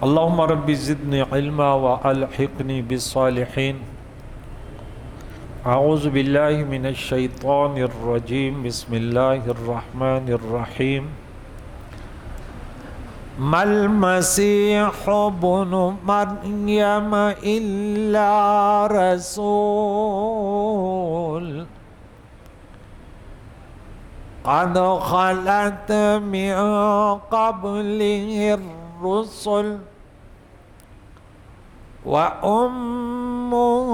اللهم رب زدني علما وألحقني بالصالحين. أعوذ بالله من الشيطان الرجيم. بسم الله الرحمن الرحيم. ما المسيح ابن مريم إلا رسول قد خلت من قبله الرسل وأمه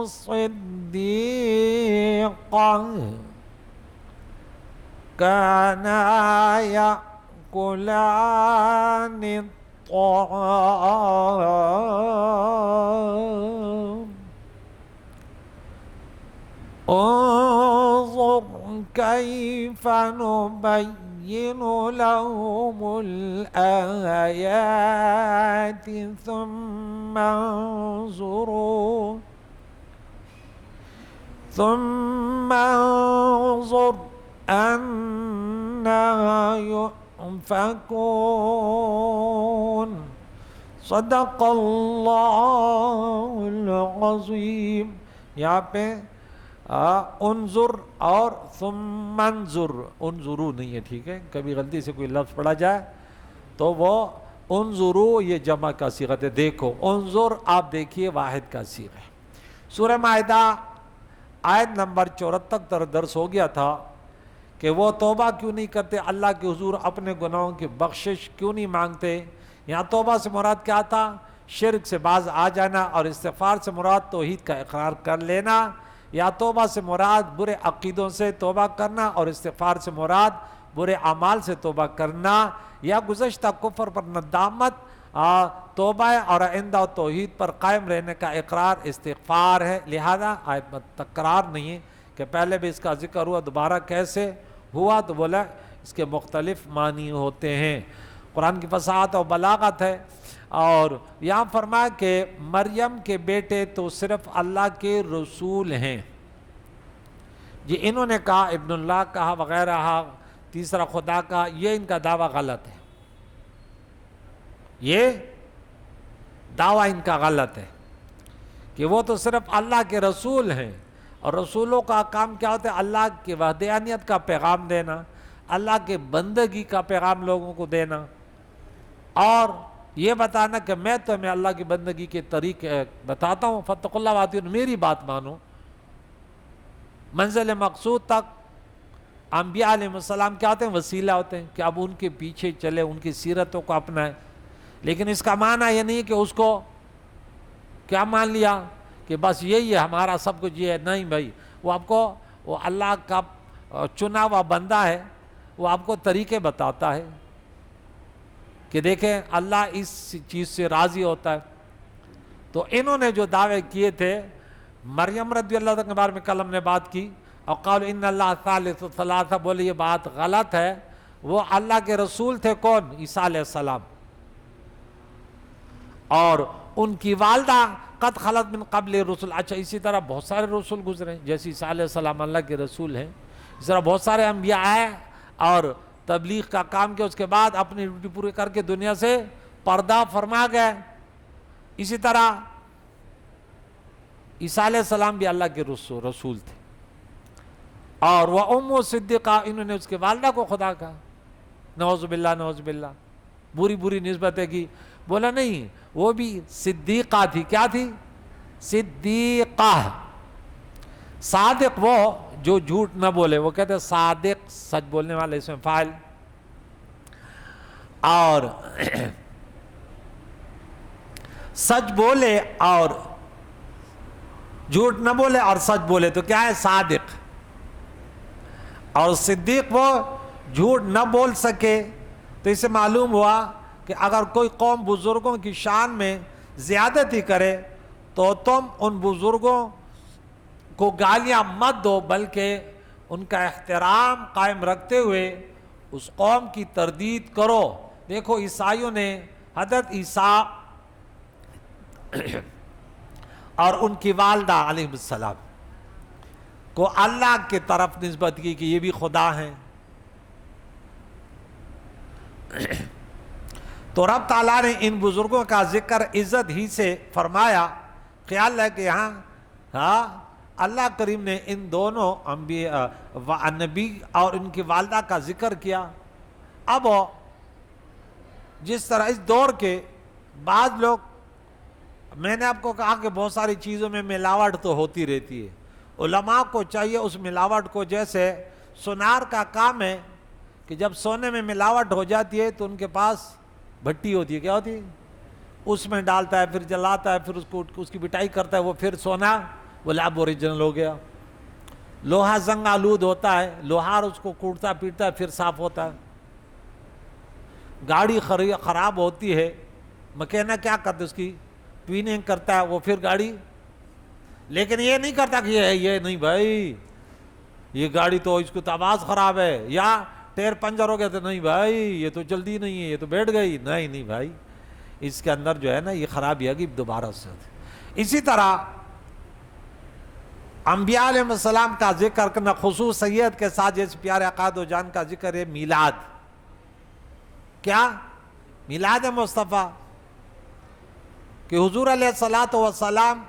صديقة كانا يأكلان الطعام انظر كيف نبين لهم الآيات ثم انظر أنا يؤفكون. صدق اللہ العظیم. یہاں پہ انظر اور ثم انظر، انظرو نہیں ہے، ٹھیک ہے؟ کبھی غلطی سے کوئی لفظ پڑھا جائے تو وہ انظرو یہ جمع کا صیغہ ہے. دیکھو انظر، آپ دیکھیے واحد کا صیغہ ہے. سورہ مائدہ آیت نمبر 74 تک درس ہو گیا تھا کہ وہ توبہ کیوں نہیں کرتے، اللہ کے حضور اپنے گناہوں کی بخشش کیوں نہیں مانگتے. یہاں توبہ سے مراد کیا تھا؟ شرک سے باز آ جانا، اور استغفار سے مراد توحید کا اقرار کر لینا. یا توبہ سے مراد برے عقیدوں سے توبہ کرنا، اور استغفار سے مراد برے اعمال سے توبہ کرنا. یا گزشتہ کفر پر ندامت توبہ ہے، اور آئندہ توحید پر قائم رہنے کا اقرار استغفار ہے. لہذا آیت میں تکرار نہیں ہے کہ پہلے بھی اس کا ذکر ہوا، دوبارہ کیسے ہوا؟ تو بولا اس کے مختلف معنی ہوتے ہیں. قرآن کی فصاحت اور بلاغت ہے. اور یہاں فرمایا کہ مریم کے بیٹے تو صرف اللہ کے رسول ہیں. یہ انہوں نے کہا ابن اللہ کہا وغیرہ، تیسرا خدا کہا، یہ ان کا دعویٰ غلط ہے. یہ دعویٰ ان کا غلط ہے کہ وہ تو صرف اللہ کے رسول ہیں. اور رسولوں کا کام کیا ہوتا ہے؟ اللہ کی وحدانیت کا پیغام دینا، اللہ کے بندگی کا پیغام لوگوں کو دینا، اور یہ بتانا کہ میں تمہیں اللہ کی بندگی کے طریقے بتاتا ہوں، فاتقوا اللہ واطیعون، میری بات مانو. منزل مقصود تک انبیاء علیہ السلام کیا ہوتے ہیں؟ وسیلہ ہوتے ہیں کہ اب ان کے پیچھے چلے، ان کی سیرتوں کو اپنائیں. لیکن اس کا معنی یہ نہیں کہ اس کو کیا مان لیا کہ بس یہی ہے ہمارا سب کچھ یہ ہے. نہیں بھائی، وہ آپ کو، وہ اللہ کا چنا ہوا بندہ ہے، وہ آپ کو طریقے بتاتا ہے کہ دیکھیں اللہ اس چیز سے راضی ہوتا ہے. تو انہوں نے جو دعوے کیے تھے، مریم رضی اللہ عنہ کے بارے میں کل ہم نے بات کی، اور قالوا ان اللہ ثالث ثلاثہ، بولے یہ بات غلط ہے. وہ اللہ کے رسول تھے. کون؟ عیسیٰ علیہ السلام. اور ان کی والدہ قد خلت من قبل رسول. اچھا، اسی طرح بہت سارے رسول گزرے، جیسے عیسیٰ علیہ السلام اللہ کے رسول ہیں، اس طرح بہت سارے انبیاء آئے اور تبلیغ کا کام کیا، اس کے بعد اپنی ڈیوٹی پوری کر کے دنیا سے پردہ فرما گئے. اسی طرح عیسیٰ علیہ السلام بھی اللہ کے رسول تھے. اور وہ ام صدیقہ، انہوں نے اس کے والدہ کو خدا کہا. نعوذ باللہ، نعوذ باللہ، بری نسبتیں کی. بولا نہیں، وہ بھی صدیقہ تھی. کیا تھی؟ صدیقہ. صادق وہ جو جھوٹ نہ بولے، وہ کہتے ہیں صادق، سچ بولنے والے، اس میں فاعل. اور سچ بولے اور جھوٹ نہ بولے اور سچ بولے تو کیا ہے؟ صادق. اور صدیق وہ جھوٹ نہ بول سکے. تو اسے معلوم ہوا کہ اگر کوئی قوم بزرگوں کی شان میں زیادتی کرے تو تم ان بزرگوں کو گالیاں مت دو، بلکہ ان کا احترام قائم رکھتے ہوئے اس قوم کی تردید کرو. دیکھو عیسائیوں نے حضرت عیسیٰ اور ان کی والدہ علیہ السلام کو اللہ کی طرف نسبت کی کہ یہ بھی خدا ہیں. تو رب تعالیٰ نے ان بزرگوں کا ذکر عزت ہی سے فرمایا. خیال ہے کہ یہاں اللہ کریم نے ان دونوں انبیاء نبی اور ان کی والدہ کا ذکر کیا. اب جس طرح اس دور کے بعض لوگ، میں نے آپ کو کہا کہ بہت ساری چیزوں میں ملاوٹ تو ہوتی رہتی ہے. علماء کو چاہیے اس ملاوٹ کو، جیسے سونار کا کام ہے کہ جب سونے میں ملاوٹ ہو جاتی ہے تو ان کے پاس بھٹی ہوتی ہے، کیا ہوتی ہے، اس میں ڈالتا ہے، پھر جلاتا ہے، پھر اس کی بٹائی کرتا ہے، وہ پھر سونا وہ لیب اوریجنل ہو گیا. لوہا زنگ آلود ہوتا ہے، لوہار اس کو کوٹتا پیٹتا ہے، پھر صاف ہوتا ہے. گاڑی خراب ہوتی ہے، مکینک کیا کرتے، اس کی ٹویننگ کرتا ہے، وہ پھر گاڑی، لیکن یہ نہیں کرتا کہ یہ نہیں بھائی یہ گاڑی تو اس کو آواز خراب ہے، یا ٹائر پنچر ہو گیا تو نہیں بھائی یہ تو جلدی نہیں ہے، یہ تو بیٹھ گئی، نہیں بھائی اس کے اندر جو ہے نا یہ خرابی آگی دوبارہ سے. اسی طرح انبیاء علیہ السلام کا ذکر کرنا خصوص سید کے ساتھ، جیسے پیارے عقائد و جان کا ذکر ہے میلاد. کیا میلاد مصطفیٰ کہ حضور علیہ السلام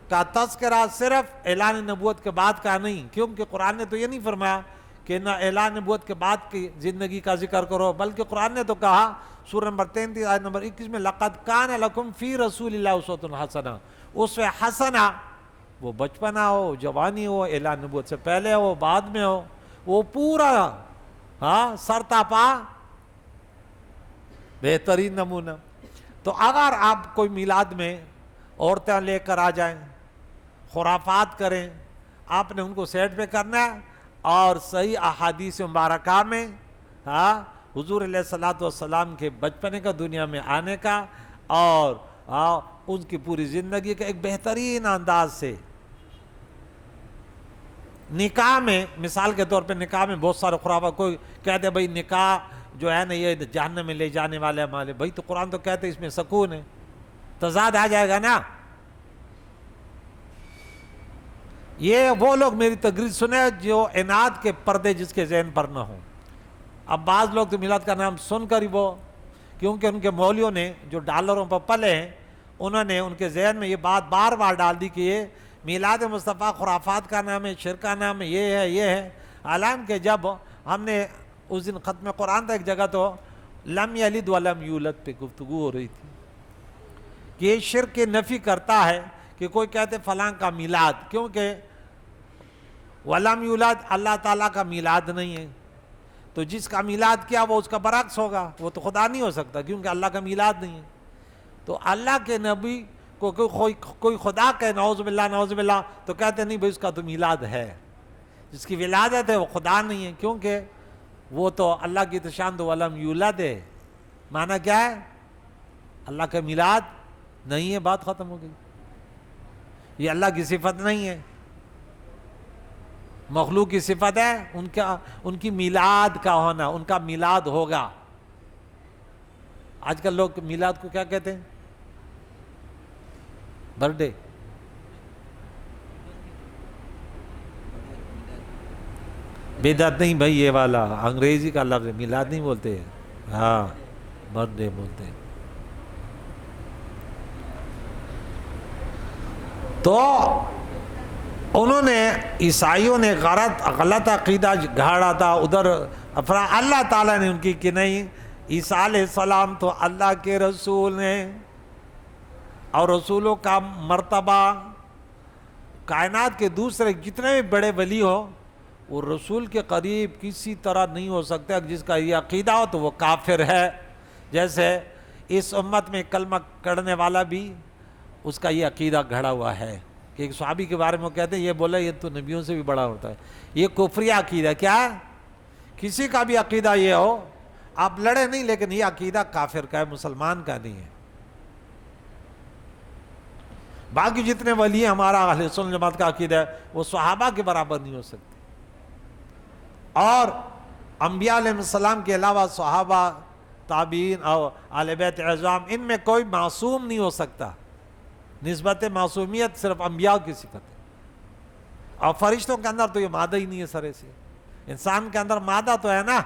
کا تذکرہ صرف اعلان نبوت کے بعد کا نہیں، کیونکہ قرآن نے تو یہ نہیں فرمایا کہ نہ اعلان نبوت کے بعد کی زندگی کا ذکر کرو، بلکہ قرآن نے تو کہا سورہ نمبر 33 آیت نمبر 21 میں لَقَدْ كَانَ لَكُمْ فِي رَسُولِ اللَّهِ أُسْوَةٌ حَسَنَةٌ. اسوہ حسنہ وہ بچپنا ہو، جوانی ہو، اعلان نبوت سے پہلے ہو، بعد میں ہو، وہ پورا سر تا پا بہترین نمونہ. تو اگر آپ کوئی میلاد میں عورتیں لے کر آ جائیں، خرافات کریں، آپ نے ان کو سیٹ پہ کرنا ہے، اور صحیح احادیث مبارکہ میں حضور علیہ السلام کے بچپنے کا، دنیا میں آنے کا، اور ان کی پوری زندگی کا ایک بہترین انداز سے. نکاح میں مثال کے طور پہ نکاح میں بہت سارے خرافات، کوئی کہتے ہیں بھائی نکاح جو ہے نا یہ جہنم میں لے جانے والے ہمارے، بھائی تو قرآن تو کہتے ہیں اس میں سکون ہے، تضاد آ جائے گا نا. یہ وہ لوگ میری تقریر سنے جو عناد کے پردے جس کے ذہن پر نہ ہوں. اب بعض لوگ تو میلاد کا نام سن کر ہی وہ، کیونکہ ان کے مولیوں نے جو ڈالروں پر پلے ہیں، انہوں نے ان کے ذہن میں یہ بات بار بار ڈال دی کہ یہ میلاد مصطفیٰ خرافات کا نام ہے، شرک کا نام ہے، یہ ہے. حالانکہ جب ہم نے اس دن ختم قرآن تھا، ایک جگہ تو لم یلد ولم یولد پہ گفتگو ہو رہی تھی کہ یہ شرک کی نفی کرتا ہے کہ کوئی کہتے فلاں کا میلاد، کیونکہ ولم یولد اللہ تعالیٰ کا میلاد نہیں ہے، تو جس کا میلاد کیا وہ اس کا برعکس ہوگا، وہ تو خدا نہیں ہو سکتا کیونکہ اللہ کا میلاد نہیں ہے. تو اللہ کے نبی کو کوئی خدا کہ نعوذ باللہ تو کہتے نہیں بھائی اس کا تو میلاد ہے، جس کی ولادت ہے وہ خدا نہیں ہے، کیونکہ وہ تو اللہ کی شان تو ولم یولد ہے. معنی کیا ہے؟ اللہ کا میلاد نہیں ہے، بات ختم ہو گئی. یہ اللہ کی صفت نہیں ہے، مخلوق کی صفت ہے. ان کی میلاد کا ہونا، ان کا میلاد ہوگا. آج کل لوگ میلاد کو کیا کہتے ہیں؟ Birth day. بدعت نہیں بھائی، یہ والا انگریزی کا لفظ ہے، میلاد نہیں بولتے، برتھ ڈے بولتے ہیں. تو انہوں نے عیسائیوں نے غلط عقیدہ گھاڑا تھا ادھر. اللہ تعالیٰ نے ان کی کہ نہیں، عیسیٰ علیہ السلام تو اللہ کے رسول ہیں، اور رسولوں کا مرتبہ کائنات کے دوسرے جتنے بھی بڑے ولی ہو وہ رسول کے قریب کسی طرح نہیں ہو سکتے. جس کا یہ عقیدہ ہو تو وہ کافر ہے. جیسے اس امت میں کلمہ کرنے والا بھی اس کا یہ عقیدہ گھڑا ہوا ہے کہ ایک صحابی کے بارے میں وہ کہتے ہیں یہ بولا یہ تو نبیوں سے بھی بڑا ہوتا ہے. یہ کفری عقیدہ. کیا کسی کا بھی عقیدہ یہ ہو، آپ لڑے نہیں، لیکن یہ عقیدہ کافر کا ہے، مسلمان کا نہیں ہے. باقی جتنے ولی ہمارا اہل سنت جماعت کا عقیدہ ہے وہ صحابہ کے برابر نہیں ہو سکتے، اور انبیاء علیہ السلام کے علاوہ صحابہ، تابعین اور اہل بیت اعظام، ان میں کوئی معصوم نہیں ہو سکتا. نسبت معصومیت صرف انبیاء کی صفت ہے، اور فرشتوں کے اندر تو یہ مادہ ہی نہیں ہے سرے سے. انسان کے اندر مادہ تو ہے نا.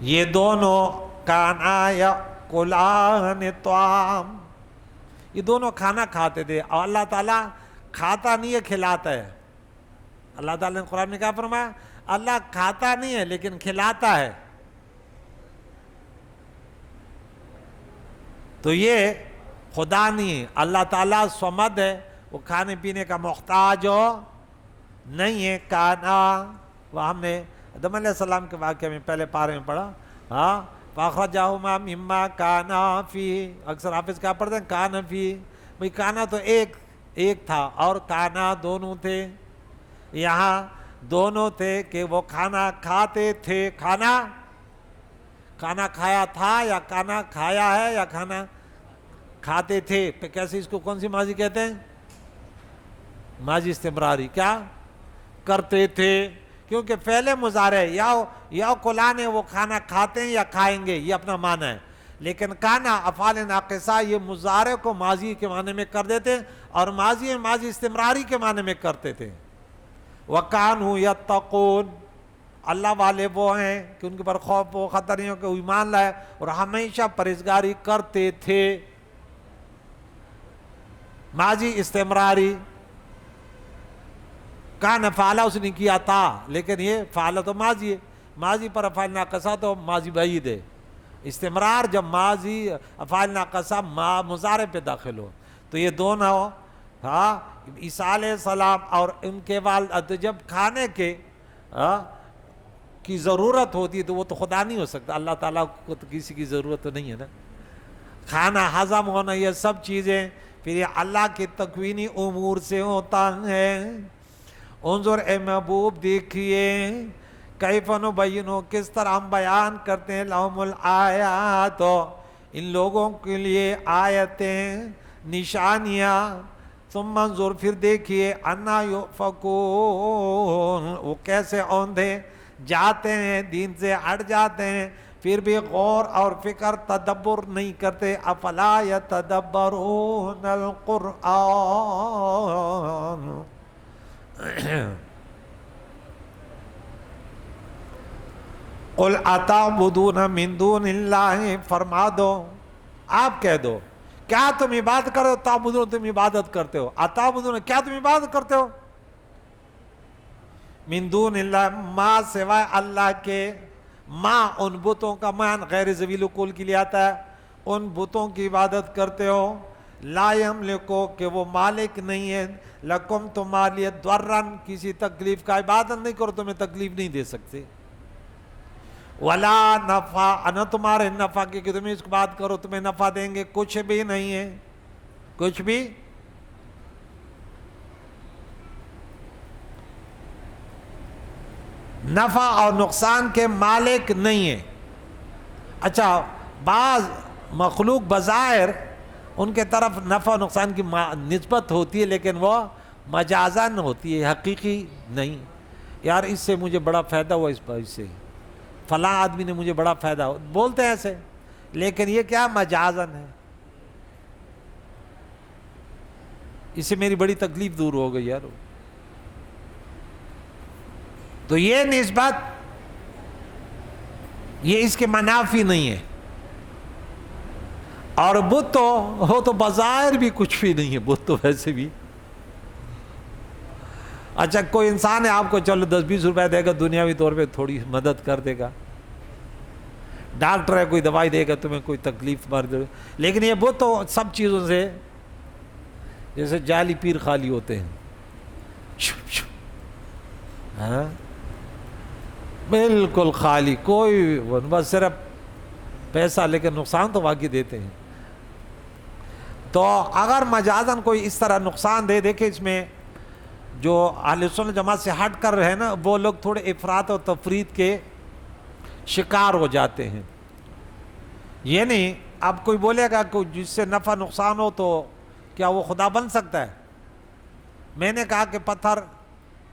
یہ دونوں کانا یاکلان الطعام، یہ دونوں کھانا کھاتے تھے، اور اللہ تعالیٰ کھاتا نہیں ہے، کھلاتا ہے۔ اللہ تعالیٰ نے قرآن میں کیا فرمایا؟ اللہ کھاتا نہیں ہے لیکن کھلاتا ہے۔ تو یہ خدا نہیں ہے، اللہ تعالیٰ صمد ہے، وہ کھانے پینے کا محتاج ہو نہیں ہے۔ کانا، وہ ہم نے آدم علیہ السلام کے واقعے میں پہلے پارے میں پڑھا، ہاں، فَأَخْرَجَهُمَا مِمَّا كَانَا فِيهِ، اکثر حافظ کیا پڑھتے ہیں؟ کانا فی، بھئی کانا تو ایک تھا، اور کانا دونوں تھے، یہاں دونوں تھے کہ وہ کھانا کھاتے تھے۔ کھانا کھایا تھا یا کھانا کھایا ہے یا کھانا کھاتے تھے؟ پہ کیسے اس کو کون سی ماضی کہتے ہیں؟ ماضی استمراری، کیا کرتے تھے، کیونکہ فعل مضارع یا کلان ہے، وہ کھانا کھاتے ہیں یا کھائیں گے، یہ اپنا معنی ہے، لیکن کانا افعال ناقصہ یہ مضارع کو ماضی کے معنی میں کر دیتے، اور ماضی استمراری کے معنی میں کرتے تھے۔ وَكَانُوا يَتَّقُونَ، اللہ والے وہ ہیں کہ ان کے پر خوف و خطر نہیں ہو، کہ ایمان لائے اور ہمیشہ پرہیزگاری کرتے تھے۔ ماضی استمراری، کان فعلہ اس نے کیا تھا، لیکن یہ فعلہ تو ماضی ہے، ماضی پر افعال ناقصہ تو ماضی بعید ہے۔ استمرار جب ماضی افعال ناقصہ مضارع پہ داخل ہو، تو یہ دونوں، ہاں، عیسیٰ علیہ السلام اور ان کے والد جب کھانے کی ضرورت ہوتی ہے تو وہ تو خدا نہیں ہو سکتا، اللہ تعالیٰ کو تو کسی کی ضرورت تو نہیں ہے نا۔ کھانا ہضم ہونا، یہ سب چیزیں پھر یہ اللہ کے تکوینی امور سے ہوتا ہے۔ انظر اے محبوب، دیکھیے، کیف نبین، کس طرح ہم بیان کرتے ہیں، لہم الآیات، ان لوگوں کے لیے آیتیں، نشانیاں، ثم انظر، پھر دیکھیے، انا یؤفکون، وہ کیسے اوندھے جاتے ہیں، دین سے ہٹ جاتے ہیں، پھر بھی غور اور فکر تدبر نہیں کرتے۔ افلا یتدبرون القرآن، قل اتعبدون من دون اللہ، فرما دو، آپ کہہ دو، کیا تم عبادت کرتے ہو؟ تعبدون، تم عبادت کرتے ہو، اتعبدون، کیا تم عبادت کرتے ہو؟ من دون اللہ، ما سوائے اللہ کے، ما ان بتوں کا مان غیر ذویل العقول کے لیے آتا ہے، ان بتوں کی عبادت کرتے ہو، لا یملکو، کہ وہ مالک نہیں ہے، لکم تمہارے لیے، ضررن، کسی تکلیف کا، عبادت نہیں کرو تمہیں تکلیف نہیں دے سکتے، ولا نفع، نہ تمہارے نفع کی، کہ تمہیں اس کو بات کرو تمہیں نفع دیں گے، کچھ بھی نہیں ہے، کچھ بھی۔ نفع اور نقصان کے مالک نہیں ہے۔ اچھا، بعض مخلوق بظاہر ان کے طرف نفع و نقصان کی نسبت ہوتی ہے، لیکن وہ مجازاً ہوتی ہے، حقیقی نہیں۔ یار اس سے مجھے بڑا فائدہ ہوا، اس سے فلاں آدمی نے مجھے بڑا فائدہ ہوا، بولتے ہیں ایسے، لیکن یہ کیا مجازاً ہے، اس سے میری بڑی تکلیف دور ہو گئی یار۔ تو یہ نسبت، یہ اس کے منافی نہیں ہے، اور بت تو بظاہر بھی کچھ بھی نہیں ہے، بت تو ویسے بھی۔ اچھا، کوئی انسان ہے آپ کو چلو 10-20 روپے دے گا، دنیاوی طور پہ تھوڑی مدد کر دے گا، ڈاکٹر ہے کوئی دوائی دے گا تمہیں، کوئی تکلیف مار دے گا، لیکن یہ بت تو سب چیزوں سے جیسے جعلی پیر خالی ہوتے ہیں، ہاں بالکل خالی، کوئی بس صرف پیسہ، لیکن نقصان تو واقعی دیتے ہیں۔ تو اگر مجازاً کوئی اس طرح نقصان دے، دیکھیں اس میں جو اہل سنت جماعت سے ہٹ کر رہے نا، وہ لوگ تھوڑے افراط و تفرید کے شکار ہو جاتے ہیں۔ یہ نہیں، اب کوئی بولے گا کہ جس سے نفع نقصان ہو تو کیا وہ خدا بن سکتا ہے؟ میں نے کہا کہ پتھر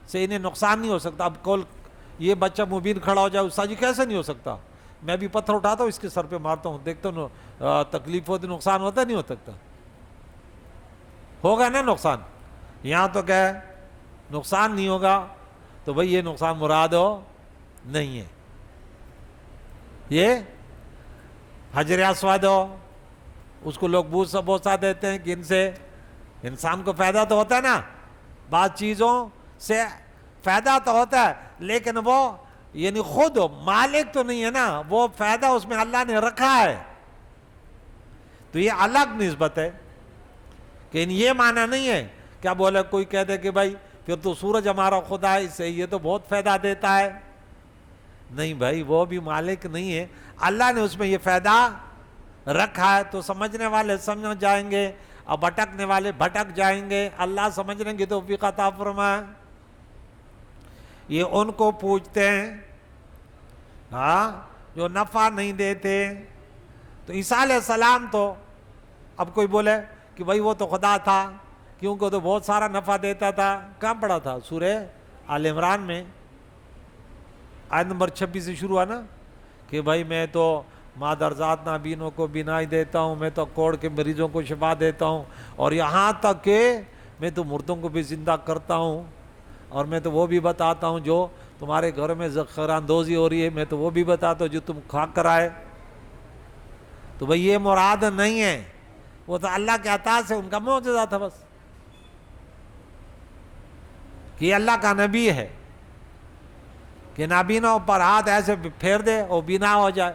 سے انہیں نقصان نہیں ہو سکتا۔ اب کول یہ بچہ مبین کھڑا ہو جائے، استاد جی کیسے نہیں ہو سکتا؟ میں بھی پتھر اٹھاتا ہوں، اس کے سر پہ مارتا ہوں، دیکھتا ہوں تکلیف ہوتی، نقصان ہوتا نہیں ہو سکتا؟ ہوگا نا نقصان؟ یہاں تو کہ نقصان نہیں ہوگا، تو بھئی یہ نقصان مراد ہو نہیں ہے، یہ حجر اسود ہو، اس کو لوگ بوسہ دیتے ہیں کہ ان سے انسان کو فائدہ تو ہوتا ہے نا، بعض چیزوں سے فائدہ تو ہوتا ہے، لیکن وہ یعنی خود مالک تو نہیں ہے نا، وہ فائدہ اس میں اللہ نے رکھا ہے، تو یہ الگ نسبت ہے. کہ یہ معنی نہیں ہے کیا بولے کوئی کہہ دے کہ بھائی پھر تو سورج ہمارا خدا ہے، اس سے یہ تو بہت فائدہ دیتا ہے. نہیں بھائی، وہ بھی مالک نہیں ہے، اللہ نے اس میں یہ فائدہ رکھا ہے، تو سمجھنے والے سمجھ جائیں گے اور بھٹکنے والے بھٹک جائیں گے. اللہ سمجھنے کی توفیق عطا فرمائے. یہ ان کو پوچھتے ہیں ہاں جو نفع نہیں دیتے. تو عیسیٰ علیہ السلام تو، اب کوئی بولے کہ بھائی وہ تو خدا تھا کیونکہ تو بہت سارا نفع دیتا تھا. کہاں پڑھا تھا؟ سورہ آل عمران میں آیت نمبر 26 سے شروع ہے نا کہ بھائی میں تو مادرزاد نابینوں کو بینائی دیتا ہوں، میں تو کوڑ کے مریضوں کو شفا دیتا ہوں، اور یہاں تک کہ میں تو مردوں کو بھی زندہ کرتا ہوں، اور میں تو وہ بھی بتاتا ہوں جو تمہارے گھر میں ذخیرہ اندوزی ہو رہی ہے میں تو وہ بھی بتاتا ہوں جو تم کھا کر آئے. تو بھئی یہ مراد نہیں ہے، وہ تو اللہ کے عطا سے ان کا معجزہ تھا بس، کہ یہ اللہ کا نبی ہے کہ نابینوں پر ہاتھ ایسے پھیر دے اور بینا ہو جائے.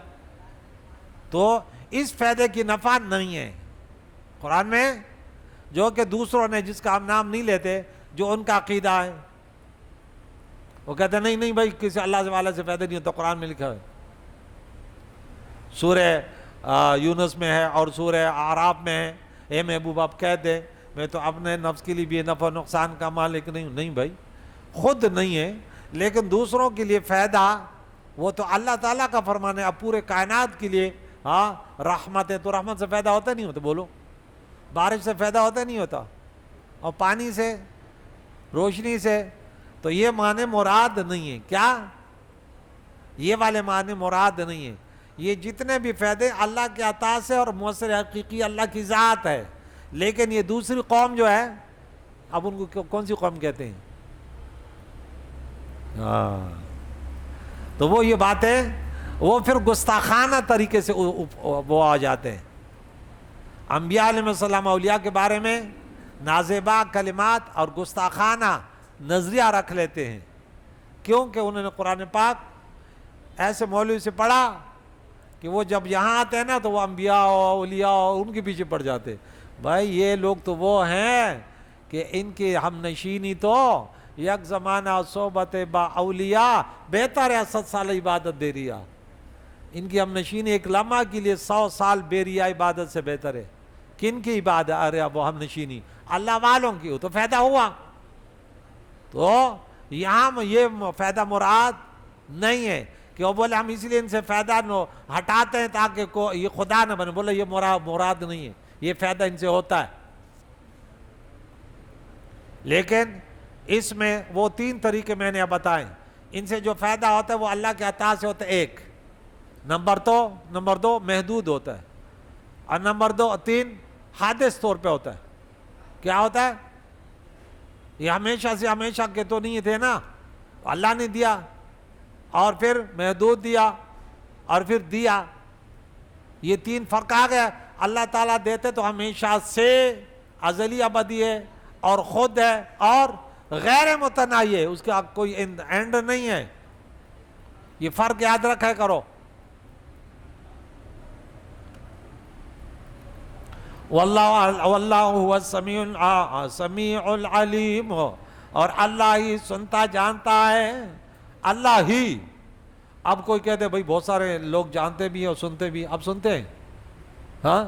تو اس فائدے کی نفع نہیں ہے. قرآن میں جو کہ دوسروں نے جس کا ہم نام نہیں لیتے، جو ان کا عقیدہ ہے، وہ کہتے ہیں نہیں بھائی کسی اللہ والا سے فائدہ نہیں ہوتا. قرآن میں لکھا ہے، سورہ یونس میں ہے اور سورہ اعراف میں ہے. اے محبوب آپ کہہ دیں میں تو اپنے نفس کے لیے بھی نفع نقصان کا مالک نہیں ہوں. نہیں بھائی، خود نہیں ہے، لیکن دوسروں کے لیے فائدہ وہ تو اللہ تعالیٰ کا فرمان ہے. اب پورے کائنات کے لیے رحمت ہے، تو رحمت سے فائدہ ہوتا نہیں ہوتا؟ بولو، بارش سے فائدہ ہوتا نہیں ہوتا؟ اور پانی سے، روشنی سے. تو یہ معنی مراد نہیں ہے. کیا یہ والے معنی مراد نہیں ہے. یہ جتنے بھی فائدے اللہ کے عطا سے اور مؤثر حقیقی اللہ کی ذات ہے. لیکن یہ دوسری قوم جو ہے، اب ان کو کون سی قوم کہتے ہیں؟ تو وہ یہ باتیں وہ پھر گستاخانہ طریقے سے وہ آ جاتے ہیں. انبیاء علیہ السلام اولیاء کے بارے میں نازیبا کلمات اور گستاخانہ نظریہ رکھ لیتے ہیں، کیونکہ انہوں نے قرآن پاک ایسے مولوی سے پڑھا کہ وہ جب یہاں آتے ہیں نا تو وہ انبیاء اور اولیاء اور ان کے پیچھے پڑ جاتے. بھائی یہ لوگ تو وہ ہیں کہ ان کی ہم نشینی تو یک زمانہ صحبت با اولیاء بہتر ہے 7 سال عبادت دے ریا. ان کی ہم نشینی ایک لمحہ کے لیے 100 سال بے ریا عبادت سے بہتر ہے. کن کی عبادت؟ ارے وہ ہم نشینی اللہ والوں کی ہو تو فائدہ ہوا. تو یہاں یہ فائدہ مراد نہیں ہے کہ وہ بولے ہم اس لیے ان سے فائدہ ہٹاتے ہیں تاکہ یہ خدا نہ بنے. بولے یہ مراد نہیں ہے، یہ فائدہ ان سے ہوتا ہے. لیکن اس میں وہ 3 طریقے میں نے بتائے. ان سے جو فائدہ ہوتا ہے وہ اللہ کے عطا سے ہوتا ہے. ایک نمبر 2 محدود ہوتا ہے، اور نمبر 3 حادث طور پہ ہوتا ہے. کیا ہوتا ہے؟ یہ ہمیشہ سے ہمیشہ کے تو نہیں تھے نا، اللہ نے دیا اور پھر محدود دیا اور پھر دیا. یہ 3 فرق آ گیا. اللہ تعالیٰ دیتے تو ہمیشہ سے ازلی ابدی ہے اور خود ہے اور غیر متناہی ہے، اس کا کوئی اینڈ نہیں ہے. یہ فرق یاد رکھا کرو. واللہ هو السمیع العلیم، اور اللہ ہی سنتا جانتا ہے. اللہ ہی. اب کوئی کہتے ہیں بھائی بہت سارے لوگ جانتے بھی ہیں اور سنتے بھی. اب سنتے ہیں؟ ہاں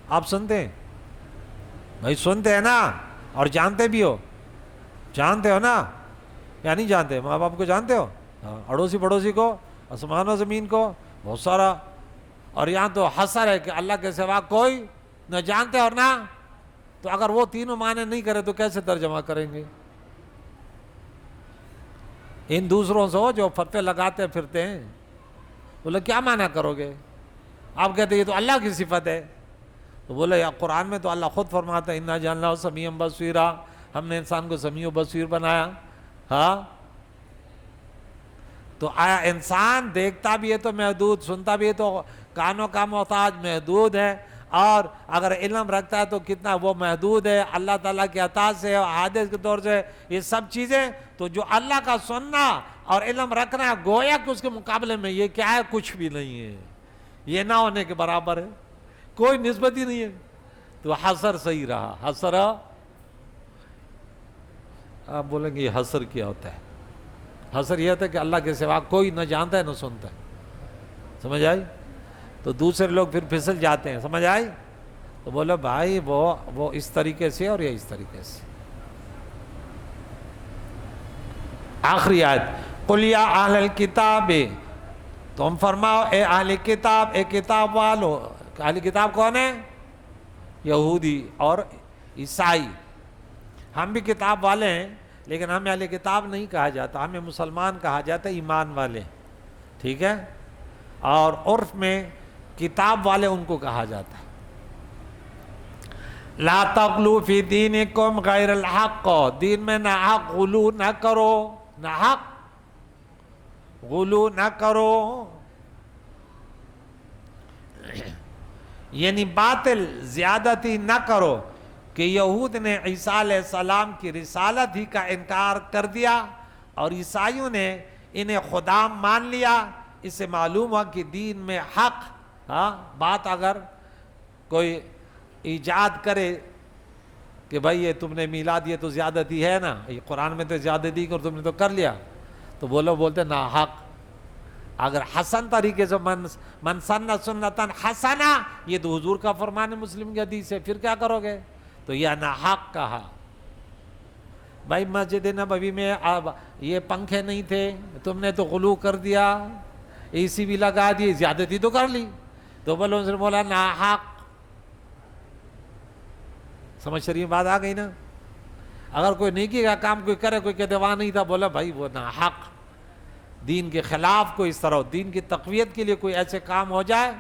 آپ سنتے ہیں؟ بھائی سنتے ہیں نا، اور جانتے بھی ہو. جانتے ہو نا یا نہیں جانتے؟ ماں باپ کو جانتے ہو، اڑوسی پڑوسی کو، آسمان و زمین کو، بہت سارا. اور یہاں تو حصر ہے کہ اللہ کے سوا کوئی نہ جانتے اور نہ. تو اگر وہ تینوں معنی نہیں کرے تو کیسے ترجمہ کریں گے؟ ان دوسروں سے جو فتوے لگاتے پھرتے ہیں، بولے کیا معنی کرو گے؟ آپ کہتے ہیں یہ تو اللہ کی صفت ہے. تو بولے یا قرآن میں تو اللہ خود فرماتا ہے انا جعلناہ سمیعا بصیرا، ہم نے انسان کو سمیع و بصیر بنایا. ہاں تو آیا انسان دیکھتا بھی ہے تو محدود، سنتا بھی ہے تو کانوں کا محتاج محدود ہے، اور اگر علم رکھتا ہے تو کتنا وہ محدود ہے اللہ تعالیٰ کی عطا سے اور حادث کے طور سے، یہ سب چیزیں۔ تو جو اللہ کا سننا اور علم رکھنا گویا کہ اس کے مقابلے میں یہ کیا ہے؟ کچھ بھی نہیں ہے، یہ نہ ہونے کے برابر ہے، کوئی نسبت ہی نہیں ہے۔ تو حصر صحیح رہا، حصر۔ آپ بولیں گے یہ حصر کیا ہوتا ہے؟ حصر یہ ہوتا ہے کہ اللہ کے سوا کوئی نہ جانتا ہے نہ سنتا ہے، سمجھ آئی؟ تو دوسرے لوگ پھر پھسل جاتے ہیں، سمجھ آئی؟ تو بولو بھائی وہ اس طریقے سے اور یہ اس طریقے سے۔ آخری آیت، قُلْ يَا أَهْلَ الْكِتَابِ، تم فرماؤ اے اہل کتاب، اے کتاب والو۔ اہل کتاب کون ہے؟ یہودی اور عیسائی۔ ہم بھی کتاب والے ہیں لیکن ہمیں اہل کتاب نہیں کہا جاتا، ہمیں مسلمان کہا جاتا ہے، ایمان والے، ٹھیک ہے؟ اور عرف میں کتاب والے ان کو کہا جاتا ہے۔ لا تغلو فی دینکم غیر الحق، دین میں نہ حق غلو نہ کرو، نہ حق غلو نہ کرو، یعنی باطل زیادتی نہ کرو، کہ یہود نے عیسیٰ علیہ السلام کی رسالت ہی کا انکار کر دیا اور عیسائیوں نے انہیں خدا مان لیا۔ اس سے معلوم ہوا کہ دین میں حق، بات اگر کوئی ایجاد کرے کہ بھائی یہ تم نے میلاد، یہ تو زیادتی ہے نا، یہ قرآن میں تو زیادتی اور تم نے تو کر لیا، تو بولتے نا حق۔ اگر حسن طریقے سے من سن سنتن حسنہ، یہ تو حضور کا فرمان ہے، مسلم کی حدیث ہے، پھر کیا کرو گے؟ تو یہ نا حق کہا۔ بھائی مسجد نبوی میں یہ پنکھے نہیں تھے، تم نے تو غلو کر دیا، اے سی بھی لگا دی، زیادتی تو کر لی، تو بولا نا حق۔ سمجھ شریف بات آ گئی نا؟ اگر کوئی نیکی کا کام کوئی کرے، کوئی کہتے وہاں نہیں تھا، بولا بھائی وہ نا حق، دین کے خلاف کوئی اس طرح، دین کی تقویت کے لیے کوئی ایسے کام ہو جائے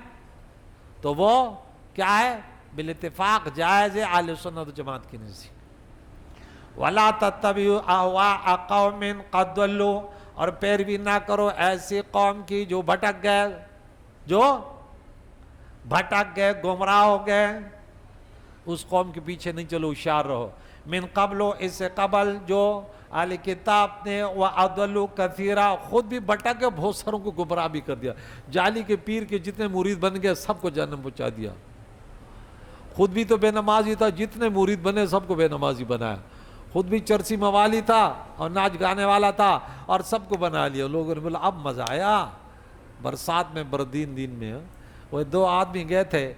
تو وہ کیا ہے؟ بالاتفاق جائز ہے اہل سنت و جماعت کی نزدیک۔ وَلَا تَتَّبِعُوا أَهْوَاءَ قَوْمٍ قَدْ ضَلُّوا، اور پیروی نہ کرو ایسی قوم کی جو بھٹک گئے، گمراہ ہو گئے، اس قوم کے پیچھے نہیں چلو، ہوشیار رہو۔ من قبل، اس سے قبل جو اہل کتاب نے، وَأَضَلُّوا كَثِيرًا، خود بھی بھٹک گئے، بہت ساروں کو گمراہ بھی کر دیا۔ جعلی کے پیر کے جتنے مرید بن گئے سب کو جہنم پہنچا دیا۔ خود بھی تو بے نمازی تھا، جتنے مرید بنے سب کو بے نمازی بنایا۔ خود بھی چرسی موالی تھا اور ناچ گانے والا تھا اور سب کو بنا لیا۔ لوگوں نے بولا اب مزہ آیا برسات میں، بردین دن میں۔ وہ دو آدمی گئے تھے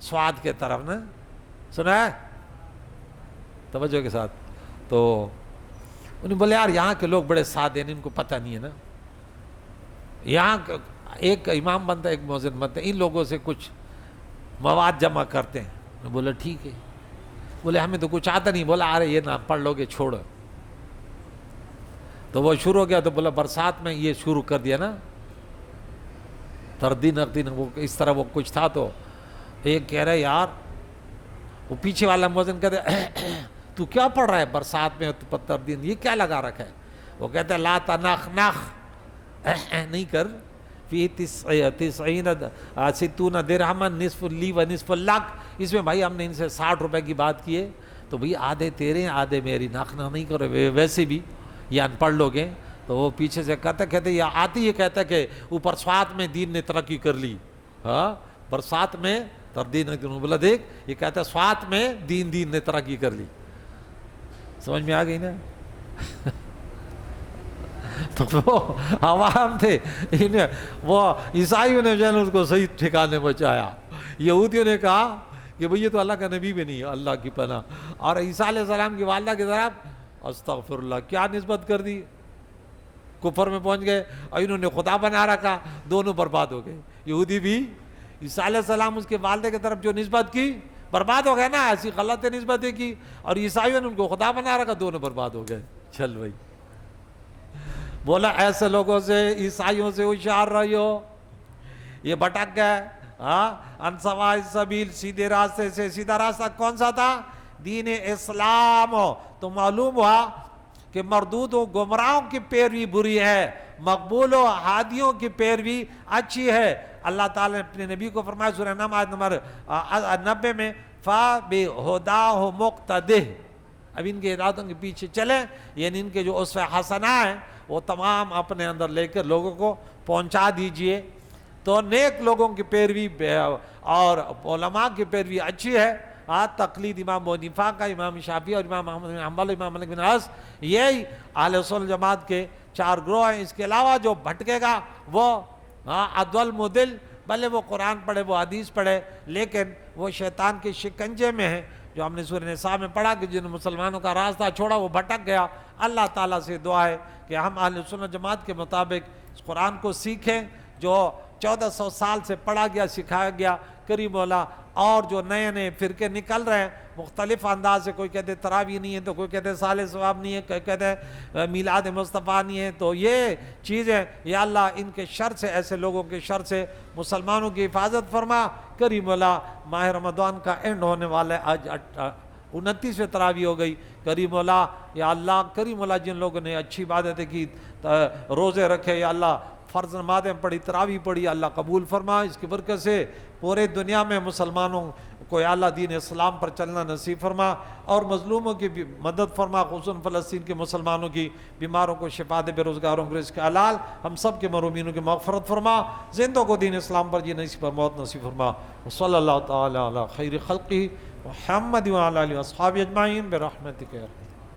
سوات کے طرف نا، سنا ہے توجہ کے ساتھ؟ تو انہیں بولے یار یہاں کے لوگ بڑے سادے ہیں، ان کو پتہ نہیں ہے نا، یہاں ایک امام بنتا ہے، ایک مؤذن بنتا ہے، ان لوگوں سے کچھ مواد جمع کرتے ہیں۔ بولا ٹھیک ہے۔ بولے ہمیں تو کچھ آتا نہیں۔ بولا ارے یہ نہ پڑھ لو گے، چھوڑو۔ تو وہ شروع ہو گیا، تو بولا برسات میں یہ شروع کر دیا نا، تردین اردین، وہ اس طرح وہ کچھ تھا۔ تو ایک کہہ رہے یار، وہ پیچھے والا مؤذن کہتے تو کیا پڑھ رہا ہے برسات میں تردین، یہ کیا لگا رکھا ہے؟ وہ کہتے لا تنخنخ، نہیں کر، فی 60 درہما نصف لی و نصف لک، اس میں بھائی ہم نے ان سے 60 روپے کی بات کی ہے، تو بھائی آدھے تیرے ہیں آدھے میری، ناخنا نہیں کرو، ویسے بھی یہ ان پڑھ لو گے۔ تو وہ پیچھے سے کہتے یہ آتی یہ کہتا کہ اوپر سوات میں دین نے ترقی کر لی، ہاں برسات میں تردین۔ بولا دیکھ یہ کہتا ہے سوات میں دین نے ترقی کر لی۔ سمجھ میں آ گئی نا؟ تو وہ عوام تھے، وہ عیسائیوں نے جو ہے اس کو صحیح ٹھکانے پہنچایا۔ یہودیوں نے کہا کہ بھئی یہ تو اللہ کا نبی بھی نہیں ہے، اللہ کی پناہ۔ اور عیسیٰ علیہ السلام کی والدہ کی طرف استغفر اللہ کیا نسبت کر دی، کفر میں پہنچ گئے، اور انہوں نے خدا بنا رکھا، دونوں برباد ہو گئے۔ یہودی بھی عیسیٰ علیہ السلام اس کے والدہ کی طرف جو نسبت کی برباد ہو گئے نا، ایسی غلط نسبتیں کی، اور عیسائیوں نے ان کو خدا بنا رکھا، دونوں برباد ہو گئے۔ چل بھائی، بولا ایسے لوگوں سے، عیسائیوں سے ہوشیار رہو، یہ بھٹک گئے۔ ان سواء السبیل، سیدھے راستے سے، سیدھا راستہ کون سا تھا؟ دین اسلام۔ تو معلوم ہوا کہ مردود و گمراہوں کی پیروی بری ہے، مقبول و ہادیوں کی پیروی اچھی ہے۔ اللہ تعالیٰ نے اپنے نبی کو فرمایا سورہ نمل آیت نمبر 90 میں فَبِهُدَاهُ مُقْتَدِهْ، اب ان کے ہدایتوں کے پیچھے چلیں، یعنی ان کے جو اسوہ حسنہ ہیں وہ تمام اپنے اندر لے کر لوگوں کو پہنچا دیجئے۔ تو نیک لوگوں کی پیروی اور علماء کی پیروی اچھی ہے۔ تقلید امام ابو حنیفہ کا، امام شافعی اور امام احمد بن حنبل، امام مالک بن انس، یہی اہل سنت جماعت کے 4 گروہ ہیں۔ اس کے علاوہ جو بھٹکے گا وہ اضل مضل، بھلے وہ قرآن پڑھے، وہ حدیث پڑھے، لیکن وہ شیطان کے شکنجے میں ہے، جو ہم نے سورہ نساء میں پڑھا کہ جن مسلمانوں کا راستہ چھوڑا وہ بھٹک گیا۔ اللہ تعالیٰ سے دعا ہے کہ ہم اہل سنت جماعت کے مطابق اس قرآن کو سیکھیں جو 1400 سال سے پڑھا گیا، سکھایا گیا۔ کریم مولا اور جو نئے نئے فرقے نکل رہے ہیں مختلف انداز سے، کوئی کہتے تراویح نہیں ہے، تو کوئی کہتے سال ثواب نہیں ہے، کوئی کہتے میلاد مصطفیٰ نہیں ہے، تو یہ چیزیں یا اللہ ان کے شر سے، ایسے لوگوں کے شر سے مسلمانوں کی حفاظت فرما۔ کریم مولا ماہ رمضان کا اینڈ ہونے والا ہے، آج 29ویں تراویح ہو گئی۔ کریم مولا یا اللہ، کریم مولا جن لوگوں نے اچھی عبادتیں کی، روزے رکھے، یا اللہ فرض نمازیں پڑھی، تراویح پڑھی، اللہ قبول فرما۔ اس کی برکت سے پورے دنیا میں مسلمانوں کو یا اللہ دین اسلام پر چلنا نصیب فرما، اور مظلوموں کی بھی مدد فرما، خصوصاً فلسطین کے مسلمانوں کی، بیماروں کو شفا دے، بے روزگاروں کو رزق حلال، ہم سب کے مرحومینوں کی مغفرت فرما، زندوں کو دین اسلام پر جینے پر موت نصیب فرما۔ صلی اللہ تعالی علی خیر خلقہ محمد وعلی آلہ واصحابہ اجمعین برحمتک یا